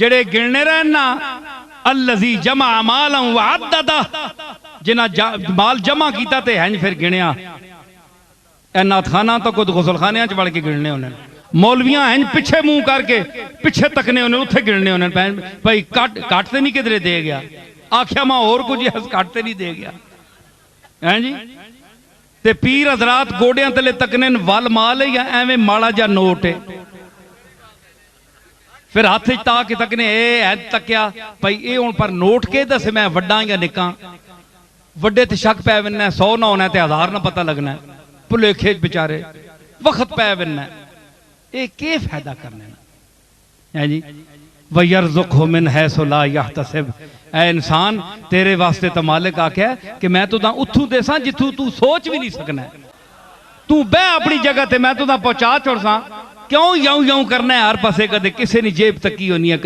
जेड़े गिनने रहना अल्लज़ी जमा माला व अद्ददा जिन्हां माल जमा कीता ते हैं फिर गिणिया। नाथ खाना तो खुद गुसल खाने च वड़ के गिनने उन्हें। मौलवियां हैं पिछे मुंह करके पिछे तकने उन्हें उत्थे गिनने उन्हें भाई कट तो नहीं किधरे दे गया आख्या मैं और कुछ कट तो नहीं दे गया है जी। ते पीर हजरात गोडियां तले तकने वल माल है या एवें माड़ा जा नोट है फिर हाथ ता के तकने ए तकिया भाई ये हुण पर नोट के दस मैं वड्डा या निक्का वड्डे ते शक पै वन्ना 100 ना होना ते 1000 ना पता लगना भुलेखे बेचारे वक्त पै वन्ना ये के फायदा करने है जी। वयरज़ुक़हु मिन हैसु ला यहतसिब ऐ इंसान तेरे वास्ते तो मालिक आख्या कि मैं तो उथू देसा जिथू तू सोच भी नहीं सकना तू बह अपनी जगह ते मैं तो पहुंचा छोड़सा क्यों यूं यूं करना है हर पासे कदे किसी ने जेब तकी होनी है।